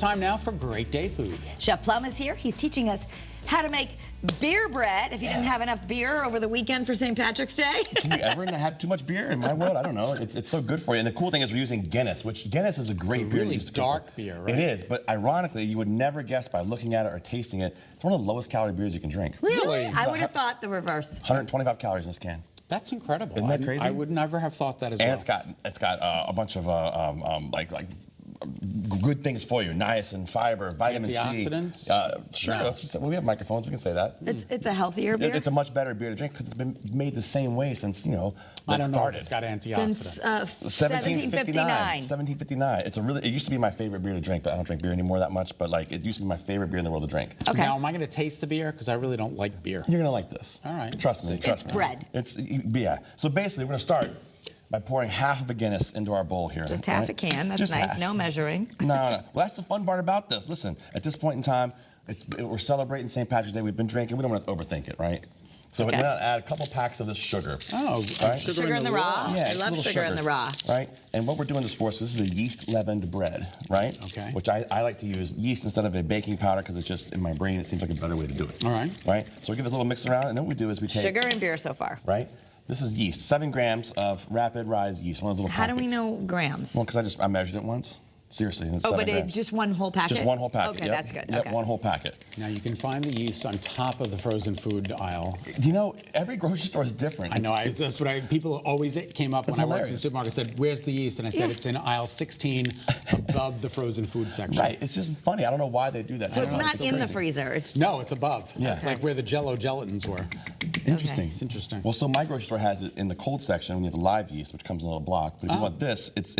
Time now for Great Day Food. Chef Plum is here. He's teaching us how to make beer bread if you didn't have enough beer over the weekend for St. Patrick's Day. Can you ever have too much beer in my world? I don't know. It's so good for you. And the cool thing is we're using Guinness, which Guinness is a great beer. Really dark beer, right? It is, but ironically, you would never guess by looking at it or tasting it. It's one of the lowest calorie beers you can drink. Really? I would have thought the reverse. 125 calories in this can. That's incredible. Isn't that crazy? I would never have thought that as well. And it's got a bunch of good things for you: niacin, fiber, vitamin Antioxidants? C. Sure. No. Well, we have microphones. We can say that. It's a healthier beer. It's a much better beer to drink because it's been made the same way since when I it don't know if started. it's got antioxidants. Since 1759. 1759. It used to be my favorite beer to drink, but I don't drink beer anymore that much. But it used to be my favorite beer in the world to drink. Okay. Now, am I going to taste the beer? Because I really don't like beer. You're gonna like this. All right. Trust me. Trust me. bread. Yeah. So basically, we're gonna start by pouring half of a Guinness into our bowl here. Just half a can. That's Just nice. half. No measuring. No. Well, that's the fun part about this. Listen, at this point in time, we're celebrating St. Patrick's Day. We've been drinking. We don't want to overthink it, right? So we're gonna add a couple packs of this sugar. Oh, right? Sugar in the raw. Yeah, I love sugar in the raw. Right? And what we're doing this for, so this is a yeast leavened bread, right? Okay. Which I like to use yeast instead of a baking powder because it's just in my brain, it seems like a better way to do it. All right. Right? So we give this a little mix around, and then what we do is we take Sugar and beer so far. right? This is yeast, 7 grams of rapid rise yeast, one of those little How do packets. we know grams? Well, because I measured it once. Seriously, and it's 7 but grams. just one whole packet? Just one whole packet. Okay, yep. that's good. Yep, Okay. one whole packet. Now, you can find the yeast on top of the frozen food aisle. Every grocery store is different. I know. That's what people always came up when I worked in the hilarious. supermarket. Said, "Where's the yeast?" And I said, "It's in aisle 16, above the frozen food section." Right. It's just funny. I don't know why they do that. So I it's don't know. not so in the crazy. freezer. It's No, it's above. Yeah. Like where the Jell-O gelatins were. Interesting. It's interesting. Well, so my grocery store has it in the cold section. We have live yeast, which comes in a little block. But if you want this, it's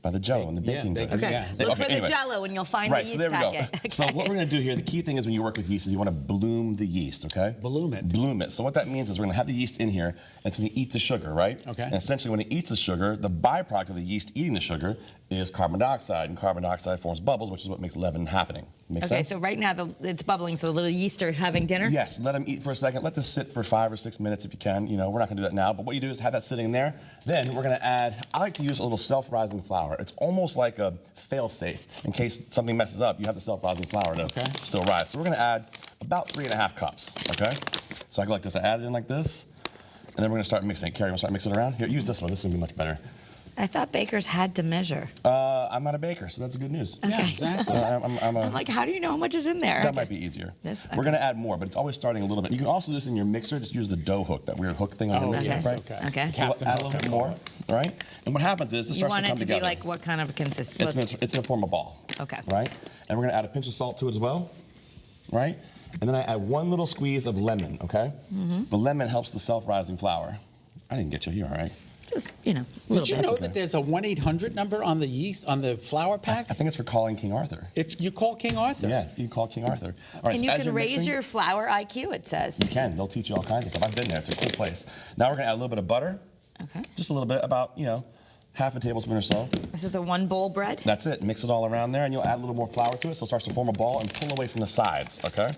by the Jell-O in the baking baking, bag. okay. yeah. Look for the anyway. Jell-O and you'll find Right, the so yeast there we packet. go. Okay. So what we're going to do here, the key thing is when you work with yeast is you want to bloom the yeast, okay? Bloom it. Bloom it. So what that means is we're going to have the yeast in here, and it's going to eat the sugar, right? Okay. And essentially when it eats the sugar, the byproduct of the yeast eating the sugar is carbon dioxide, and carbon dioxide forms bubbles, which is what makes leaven happening. Make Okay, sense? so right now it's bubbling, so the little yeast are having dinner? Yes, let them eat for a second. Let this sit for 5 or 6 minutes if you can. We're not going to do that now, but what you do is have that sitting there. Then we're going to add, I like to use a little self-rising flour. It's almost like a fail-safe. In case something messes up, you have the self-rising flour to still rise. So we're going to add about 3.5 cups, okay? So I go like this. I add it in like this, and then we're going to start mixing it. Carrie, you want to start mixing it around? Here, use this one. This is going to be much better. I thought bakers had to measure. I'm not a baker, so that's good news. Yeah, exactly. I'm like, how do you know how much is in there? That might be easier. We're going to add more, but it's always starting a little bit. You can also do this in your mixer. Just use the dough hook, that weird hook thing on your mixer, yes, right? Okay. So we'll add a little bit more, all right? And what happens is this You starts to want come it to together. be like what kind of a consistency? It's going to form a ball. Okay. Right? And we're going to add a pinch of salt to it as well, right? And then I add one little squeeze of lemon, okay? The lemon helps the self-rising flour. I didn't get you. You're all right. Just, Did you know that there's a 1-800 number on the yeast, on the flour pack? I think it's for calling King Arthur. You call King Arthur? Yeah, you can call King Arthur. All right, and so you as can you're raise mixing, your flour IQ, it says. You can. They'll teach you all kinds of stuff. I've been there. It's a cool place. Now we're going to add a little bit of butter. Okay. Just a little bit, about, half a tablespoon or so. This is a 1 bowl bread? That's it. Mix it all around there, and you'll add a little more flour to it so it starts to form a ball and pull away from the sides, okay?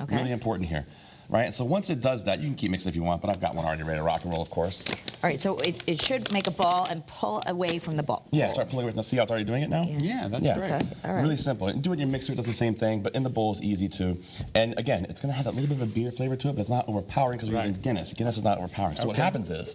Okay. Really important here. Right, and so once it does that, you can keep mixing if you want, but I've got one already ready to rock and roll, of course. All right, so it should make a ball and pull away from the ball. Yeah, start pulling away from the, see how it's already doing it now? Yeah, that's great. Okay, all right. Really simple. And do it in your mixer, it does the same thing, but in the bowl is easy too. And again, it's gonna have that little bit of a beer flavor to it, but it's not overpowering because we're using Guinness. Guinness is not overpowering. So what happens is,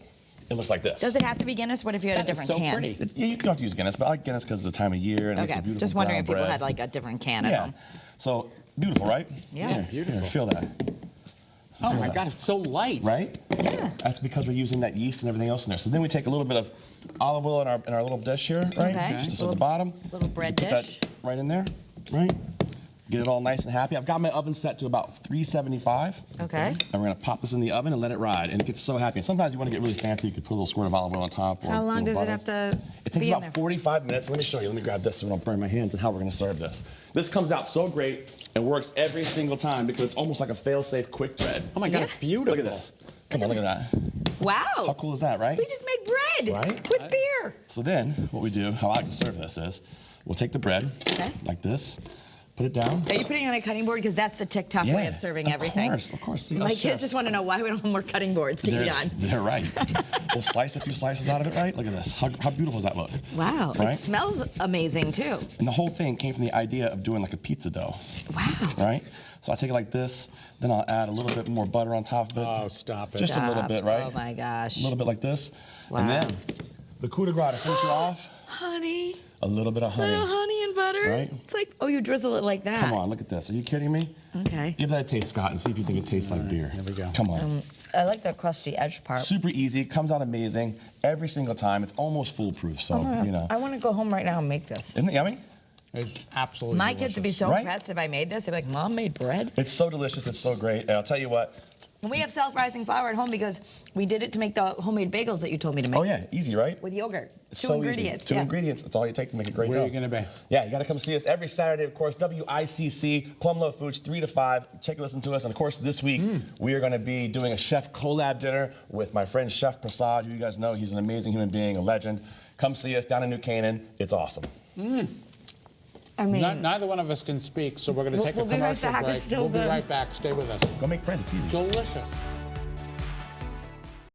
it looks like this. Does it have to be Guinness? What if you had a different so can? pretty. You don't have to use Guinness, but I like Guinness because of the time of year and it makes a Okay, beautiful just wondering brown if people bread. had like a different can at Yeah. home. So, beautiful, right? Yeah. Beautiful. Here, feel that. Oh my God, it's so light. Right? Yeah. That's because we're using that yeast and everything else in there. So then we take a little bit of olive oil in our little dish here, right? Okay. Just at the bottom. Little bread Put dish. that right in there, right? Get it all nice and happy. I've got my oven set to about 375. Okay. And we're gonna pop this in the oven and let it ride. And it gets so happy. And sometimes you wanna get really fancy, you could put a little squirt of olive oil on top. Or How a long little does it butter. have to It takes be in about there? 45 minutes. Let me show you. Let me grab this so I don't burn my hands and how we're gonna serve this. This comes out so great and works every single time because it's almost like a fail-safe quick bread. Oh my God, Yeah. it's beautiful. Look at this. Come on, look at that. Wow. How cool is that, right? We just made bread Right? with beer. So then, what we do, how I like to serve this is, we'll take the bread, Okay. like this, Put it down. Are you putting it on a cutting board? Because that's the TikTok way of serving everything. Of course. See, My us kids chefs, just want to know why we don't have more cutting boards to eat on. They're right. We'll slice a few slices out of it, right? Look at this. How beautiful does that look? Wow. Right? It smells amazing, too. And the whole thing came from the idea of doing like a pizza dough. Wow. Right? So I take it like this, then I'll add a little bit more butter on top of it. Oh, stop it. Just a little bit, right? Oh, my gosh. A little bit like this. Wow. And then the coup de grace to finish it off, Honey. a little bit of honey. Little honey and butter. Right? It's like, oh, you drizzle it like that. Come on, look at this. Are you kidding me? Okay. Give that a taste, Scott, and see if you think it tastes like beer. here we go. Come on. I like the crusty edge part. Super easy, comes out amazing every single time. It's almost foolproof, so, you know. I want to go home right now and make this. Isn't it yummy? It's absolutely My delicious. kids would be so Right? impressed if I made this. They'd be like, Mom made bread? It's so delicious, it's so great. And I'll tell you what. And we have self-rising flour at home because we did it to make the homemade bagels that you told me to make. Oh yeah, easy, right? With yogurt. It's Two so ingredients. Easy. Two yeah. ingredients. That's all you take to make a great Where dough. are you going to be? Yeah, you got to come see us every Saturday, of course, WICC, Plum Love Foods, 3 to 5. Check and listen to us. And of course, this week, we are going to be doing a chef collab dinner with my friend Chef Prasad, who you guys know. He's an amazing human being, a legend. Come see us down in New Canaan. It's awesome. I mean, Neither one of us can speak, so we're going to take We'll a be right commercial back. break. It's still We'll be good. right back. Stay with us. Go make bread. It's easy. Delicious.